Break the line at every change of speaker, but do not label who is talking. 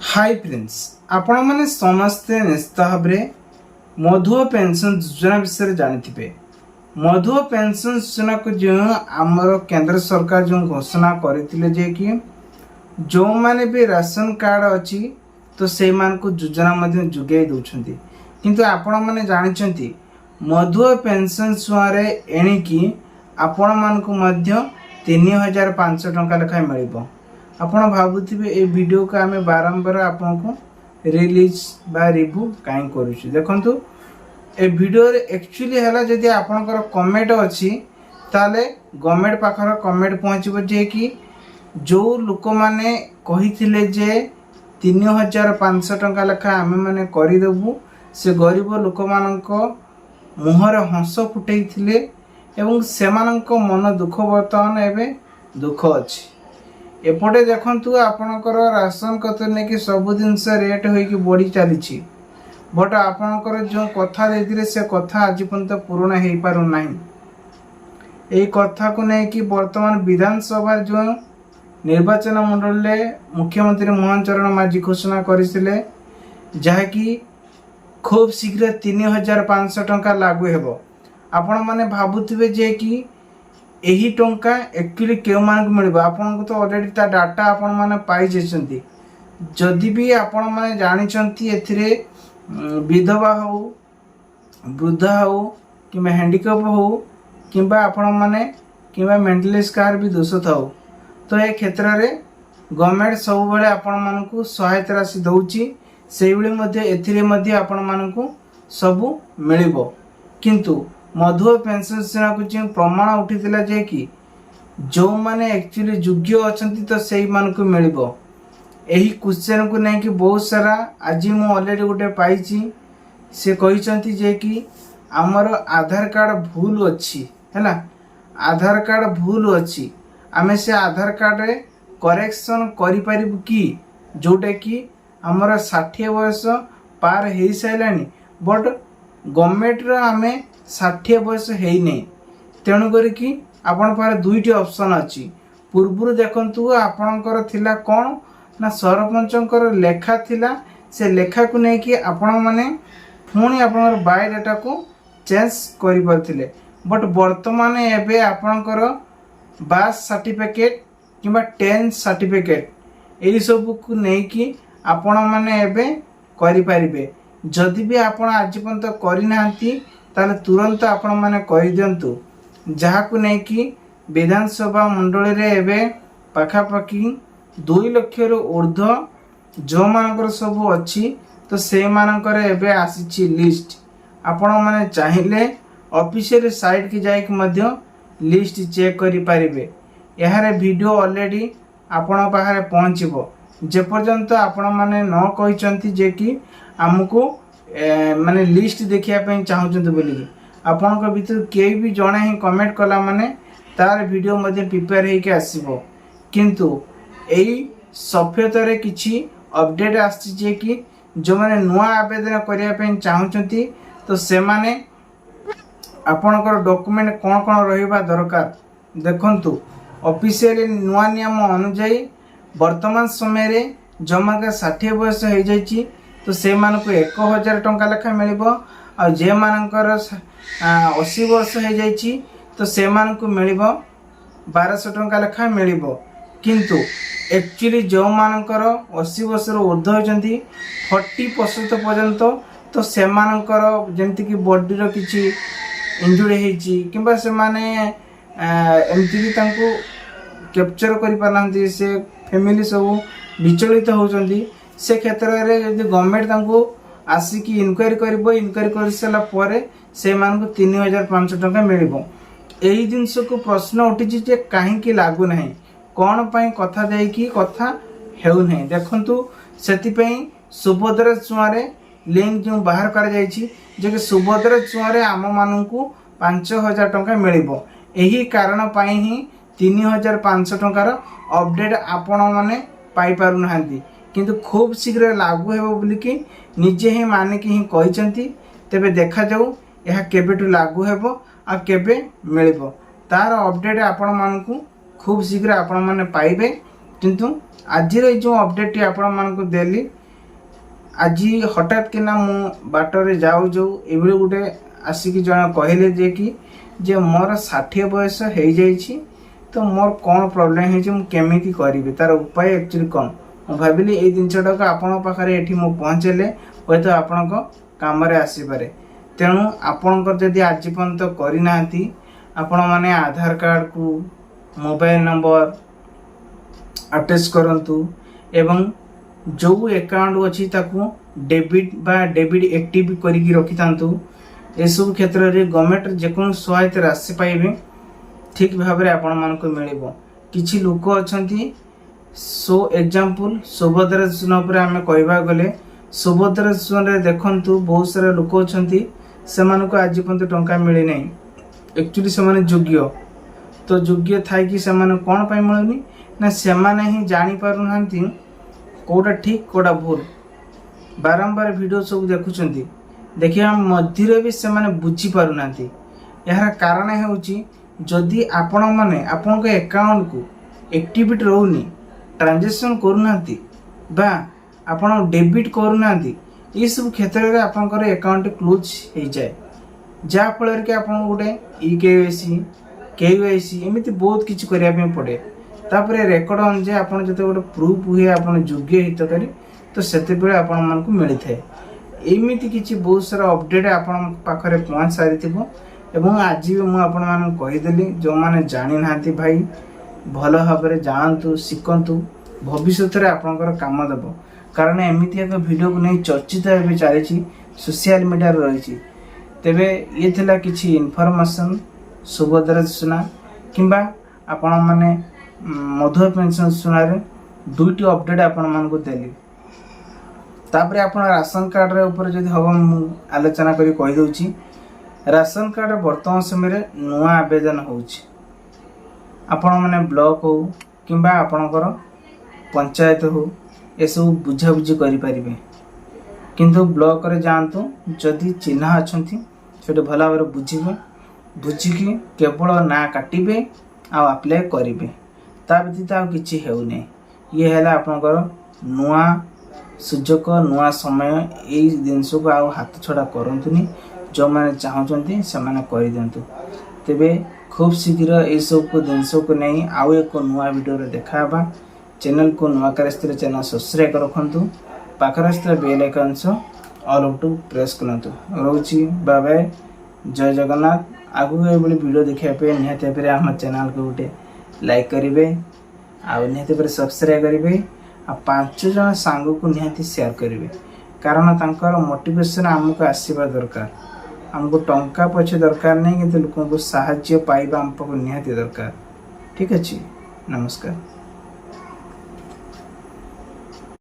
Hi friends आपण मैंने समस्ते निश्चित भाव मधुआ पेंशन योजना विषय जानी मधुआ पेंशन योजना को जो आमर केंद्र सरकार जो घोषणा करते जे कि जो माने भी राशन कार्ड अच्छी तो से को योजना जोगे दौरान किंतु आपण मैंने जानते मधुआ पेंशन योजना एणिकी आपण मानक 3500 टंका लेखाएं मिल आपण भावुथिबे ए वीडियो को आमे बारंबार आपन को रिलीज बा रिव्यू काई करूछु देखंतु ए वीडियो रे एक्चुअली हला जदि आपनकर कमेंट अछि ताले गवर्नमेंट पाखर कमेंट पहुंचबो जे कि जो लोक माने कहिथिले जे 3500 टंका लेखा आमे माने करि देबु से गरीब लोक मानक मुहर हंस फुटैथिले एवं सेमानक मन दुख वर्तमान एबे दुख अछि एपटे देखंतु आपनकर राशन कते ने कि सब जिनस रेट होई कि बढ़ी चली बट आपनकर जो कथा देथिले से कथा आज पर्यंत पूर्ण हेई पारु नाही एई कथा को नै कि वर्तमान विधानसभा जो निर्वाचन मंडल ले मुख्यमंत्री मोहन चरण माझी घोषणा करिसिले जहा कि खूब शीघ्र 3500 टंका लागू हेबो आपण माने भाबुथिबे जे कि एही टंका एक्चुअली केउ मान को मिलबो आपन को तो ऑलरेडी ता डाटा आपन माने पाई जेछंती जदि भी आपन माने जानि छंती एथिरे विधवा हो वृद्धा हो कि हैंडिकैप हो किबा आपन माने किबा मेंटलिस कार भी दोष थाओ तो ए क्षेत्र रे गवर्नमेंट सब बेले आपन मान को सहायता राशि दउची सेई बेले मध्ये एथिरे मध्ये आपन मान को सब मिलिबो किंतु मधुआ पेंशन योजना को जो प्रमाण उठीला जे कि जो माने एक्चुअली योग्य अछंती तो सेई मान को मिलिबो एही क्वेश्चन को नै कि बहुत सारा आज मु ऑलरेडी गोटे पाइची से कहिसंती जे कि हमर आधार कार्ड भूल अछि हैला आधार कार्ड भूल अछि आमे से आधार कार्ड रे करेक्शन करि परिबु कि जोटे कि हमर 60 वर्ष पार हेई साइलानी बट गवर्नमेंट रो आमे 60 वर्ष हेई नै तेणु करी कि आपण पारे दुईटी ऑप्शन अछि पूर्वरु देखंतु आपणकर थिला कोन ना सरपंचकर लेखा थिला से लेखा को नै कि आपण माने पुणी आपणकर बायोडाटा को चेंज करि परथिले बट वर्तमान एबे आपणकर बास सर्टिफिकेट किबा 10 सर्टिफिकेट एई सब को नै कि आपण माने एबे करि परिबे जदि भी आपण आज पर्यंत करि नांती ताले तुरंत आपण माने कहि दियंतु जहा को नै कि विधानसभा मंडल रे एबे पाखा पाखी 2 लाख रो ऊर्ध्व जो मानकर सब अछि तो से मानकर एबे आसीछि लिस्ट आपण माने चाहिले ऑफिशियल साइट की जाय कि मध्य लिस्ट चेक करि परिबे यारे वीडियो ऑलरेडी आपण पाखरे पहुंचबो जे पर्यंत आपण माने न कहिचंती जे कि हमको माने लिस्ट देखिया पे चाहउचंत बोली आपन को भीतर के भी जणे ही कमेंट कला माने तार वीडियो मध्ये प्रिपेयर हे के आसीबो किंतु एई सफेतर रे किछि अपडेट आछि जे कि जो माने नुवा आवेदन करिया पे चाहउचंती तो से माने आपनकर डॉक्यूमेंट कोन कोन रहिबा दरकार देखंतु ऑफिशियल नुवा नियम अनुसार वर्तमान समय रे जमा का 60 वर्ष हो जाइछि तो से मान को 1000 टंका लेखा मिलिबो आ जे मानकर 80 वर्ष हो जाइछि तो से मान को मिलिबो 1200 टंका लेखा मिलिबो किंतु एक्चुअली जो मानकर 80 वर्ष रो ऊर्ध्व होजंती 40% पर्यंत तो से मानकर जेंति कि बॉडी रो किछि इंजुरी हेछि किबा से माने एमती भी तांको कैप्चर करि पारनांती से फैमिली सब विचलित होजंती से क्षेत्र रे यदि गवर्नमेंट तांको आसी कि इनक्वायरी करबो इनक्वायरी कर सला परे से मान को 3500 टंका मिलिबो एही जिंस को प्रश्न उठी जे काहे कि लागू नाही कोन पई कथा देई कि कथा हेउ नाही देखंतु सेति पई सुभद्रा चुआरे लिंक जो बाहर कर जाईछि जे कि सुभद्रा चुआरे आम माननकु 5000 टंका मिलिबो एही कारण पई ही 3500 टंकार अपडेट आपण माने पाई पारु नाहंती किंतु खूब शीघ्र लागू हेबो बोली कि निजे ही माने कि ही कहिचंती तेबे देखा जाऊ यह केबेटु लागू हेबो आ केबे मिलिबो तार अपडेट आपण मानकु खूब शीघ्र आपण माने पाइबे किंतु आज जो अपडेट आपण मानक देली आज हठात कि ना मु बाटर जाऊ जाऊ एभली गोटे आसिक जन कहले जे कि जे मोर 60 बयस हो जाइए तो मोर कौन प्रोब्लेम है केमी करी तार उपाय एक्चुअली कौन मु भाविली ये जिनटा को आपण पाखे ये पहुँचेले हे तो आपण काम आसपे तेणु आपणकर जदि आज पर्यंत करना आपण मैंने आधार कार्ड को मोबाइल नंबर अटैच करंतु एवं जो अकाउंट अच्छी ताकू डेबिट एक्टिव करिकी रखि थांतु ए सब क्षेत्र रे गवर्नमेंट जेकोन सहायता राशि पाइबे ठीक भाव में आपण मानको मिलिबो किछि लोक अछंती सो एग्जांपल सुभद्रा योजना पर आमे कहबा गले सुभद्रा योजना रे देखंतु बहुत सारा लोक अछंती सेमानको आज पर्यंत टंका मिले नै एक्चुअली सेमाने योग्य तो योग्य थाई कि सेमाने कोन पय मिलुनी ना सेमाने ही जानी पारु नांती कोटा ठीक कोटा भूल बारंबार वीडियो सब देखुचंती देखिया मध्य भी सेमाने बुझी पारु नांती यार कारण हेउची जदि आपण माने आपण के अकाउंट को एक्टिविटी रहउनी ट्रांजैक्शन करू नांती बा आपण डेबिट करू नांती ये सब क्षेत्र रे आपनकर अकाउंट क्लोज हो जाए जा फल कि आप गोटे EKYC KYC एमती बहुत किसी करने पड़े तापर रेकर्ड अनुसार आप जो गोटे प्रूफ हुए आप योग्य हितकारी तो से आपण मानक मिली थाए एमती किसी बहुत सारा अपडेट आपण पाखरे पहुँच सारी एवं आज भी मुझे कहीदेली जो मैंने जानी ना भाई भल भाव में जातु शिखतु भविष्य में आपंकर काम देव कारण एमती एक वीडियो को नहीं चर्चित भी चली सोशल मीडिया रही तेबे ये थिला किछि इनफॉरमेशन सुभद्रा योजना किंबा आपण माने मधुर पेंशन योजना रे दुईटी अपडेट आपण मान को देली तापरे आपण राशन कार्ड रे ऊपर जदि हबो मु आलोचना करी कहि दोछि राशन कार्ड वर्तमान समय रे नुआ आवेदन होउछि आपण माने ब्लॉक हो किंबा आपणकर पंचायत हो ए सब बुझा बुझी करि परिबे किंतु ब्लॉक रे जानतु जदि चिन्ह अछंती सेटे भला भाव बुझे बुझिकी केवल ना काटे आप्लाय करेंगे ता व्यतीत आ कि ये है आपंकर नुआ सुजोग नुआ समय यही जिनस को आ हाथ छड़ा करतुनि जो मैंने चाहते से कर दिंतु तेबे खूब शीघ्र ये सब को जिनस को नहीं आउ एक नुआ वीडियो देखा चैनल को नुआ कर चैनल सब्सक्राइब रखु पाखर bell icon also press करंतु रोची बाय बाय जय जगन्नाथ आगु ये वीडियो देखा निहाती भाव आम चैनल को गोटे लाइक करेंगे आउ निहाती भाव सब्सक्राइब करेंगे आ 5 जन सांग को निहाती शेयर करेंगे कारण तांकर मोटिवेशन आमको आसवा दरकार आमको टंका पछे दरकार नहीं कि लोगों को साहाय्य पाइबा आमको निहाती दरकार ठीक अच्छे नमस्कार।